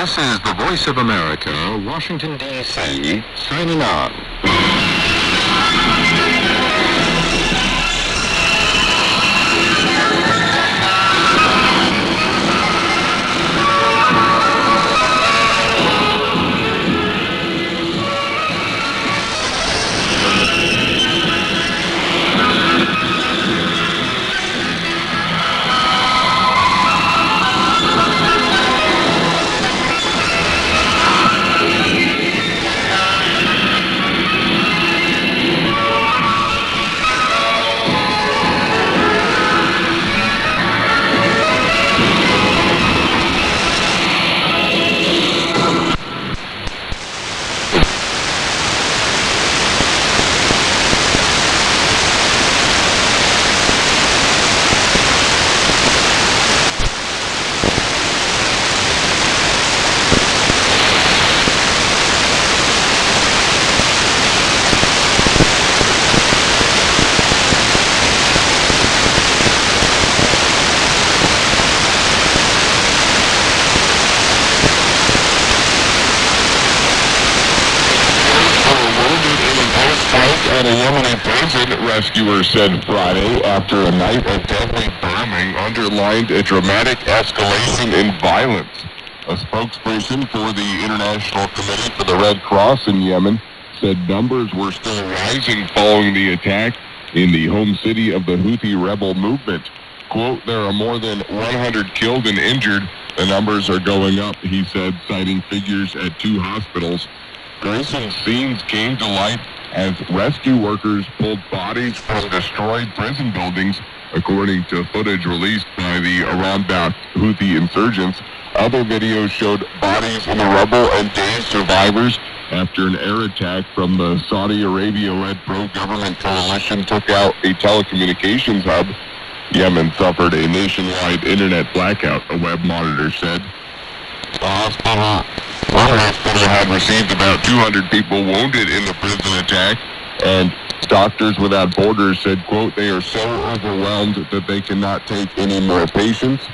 This is the Voice of America, Washington, D.C., signing on. At a Yemeni prison, rescuers said Friday, after a night of deadly bombing underlined a dramatic escalation in violence. A spokesperson for the International Committee for the Red Cross in Yemen said numbers were still rising following the attack in the home city of the Houthi rebel movement. Quote, there are more than 100 killed and injured. The numbers are going up, he said, citing figures at 2 hospitals. Gruesome scenes came to light as rescue workers pulled bodies from destroyed prison buildings, according to footage released by the Iran-backed Houthi insurgents. Other videos showed bodies in the rubble and dazed survivors after an air attack from the Saudi Arabia-led pro-government coalition took out a telecommunications hub. Yemen suffered a nationwide internet blackout, a web monitor said. One hospital had received about 200 people wounded in the prison attack, and Doctors Without Borders said, quote, they are so overwhelmed that they cannot take any more patients.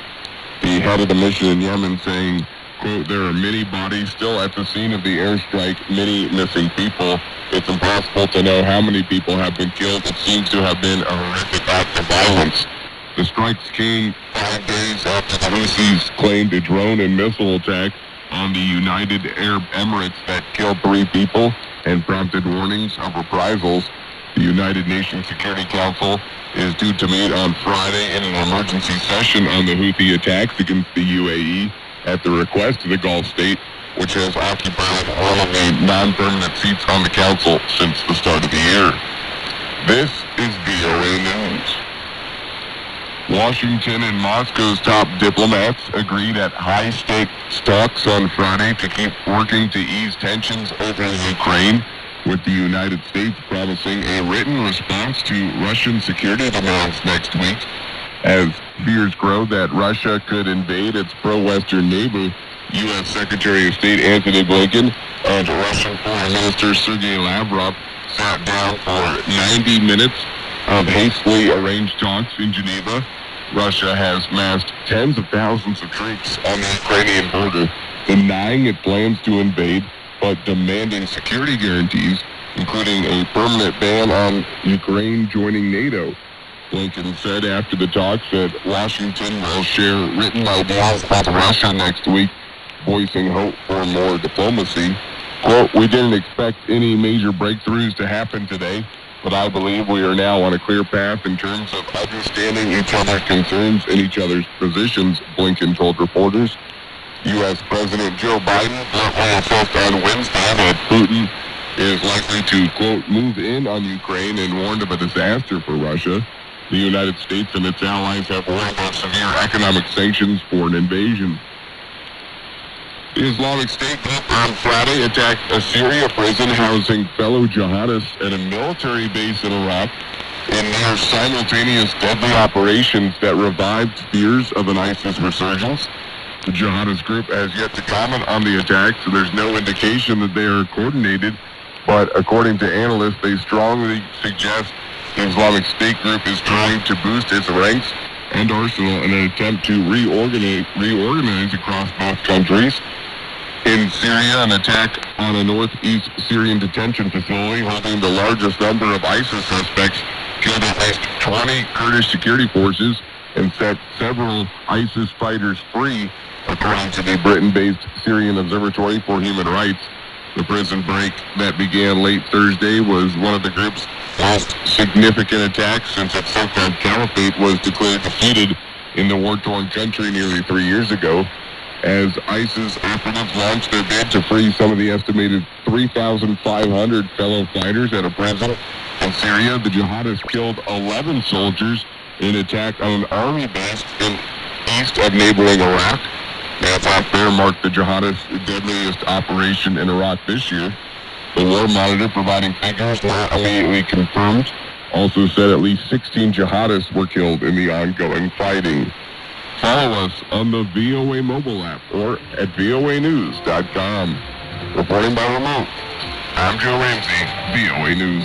The head of the mission in Yemen saying, quote, there are many bodies still at the scene of the airstrike, many missing people. It's impossible to know how many people have been killed. It seems to have been a horrific act of violence. The strikes came 5 days after the Houthis claimed a drone and missile attack on the United Arab Emirates that killed 3 people and prompted warnings of reprisals. The United Nations Security Council is due to meet on Friday in an emergency session on the Houthi attacks against the UAE at the request of the Gulf state, which has occupied all of the non-permanent seats on the council since the start of the year. This is VOA News. Washington and Moscow's top diplomats agreed at high-stakes talks on Friday to keep working to ease tensions over Ukraine, with the United States promising a written response to Russian security demands next week. As fears grow that Russia could invade its pro-Western neighbor, U.S. Secretary of State Antony Blinken and Russian Foreign Minister Sergei Lavrov sat down for 90 minutes of hastily arranged talks in Geneva. Russia has massed tens of thousands of troops on the Ukrainian border, denying it plans to invade, but demanding security guarantees, including a permanent ban on Ukraine joining NATO. Blinken said after the talks that Washington will share written ideas with Russia next week, voicing hope for more diplomacy. Quote, we didn't expect any major breakthroughs to happen today, but I believe we are now on a clear path in terms of understanding each other's concerns and each other's positions, Blinken told reporters. U.S. President Joe Biden bluntly assessed on Wednesday that Putin is likely to, quote, move in on Ukraine and warned of a disaster for Russia. The United States and its allies have warned of severe economic sanctions for an invasion. The Islamic State group on Friday attacked a Syria prison housing fellow jihadists at a military base in Iraq in near simultaneous deadly operations that revived fears of an ISIS resurgence. The jihadist group has yet to comment on the attack, so there's no indication that they are coordinated, but according to analysts, they strongly suggest the Islamic State group is trying to boost its ranks and arsenal in an attempt to reorganize across both countries. In Syria, an attack on a northeast Syrian detention facility holding the largest number of ISIS suspects killed at least 20 Kurdish security forces and set several ISIS fighters free, according to the Britain-based Syrian Observatory for Human Rights. The prison break that began late Thursday was one of the group's most significant attacks since its so-called caliphate was declared defeated in the war-torn country nearly 3 years ago. As ISIS operatives launched their bid to free some of the estimated 3,500 fellow fighters at a prison in Syria, the jihadists killed 11 soldiers in an attack on an army base in east of neighboring Iraq. That affair marked the jihadists' deadliest operation in Iraq this year. The War Monitor, providing figures not immediately confirmed, also said at least 16 jihadists were killed in the ongoing fighting. Follow us on the VOA mobile app or at voanews.com. Reporting by remote, I'm Joe Ramsey, VOA News.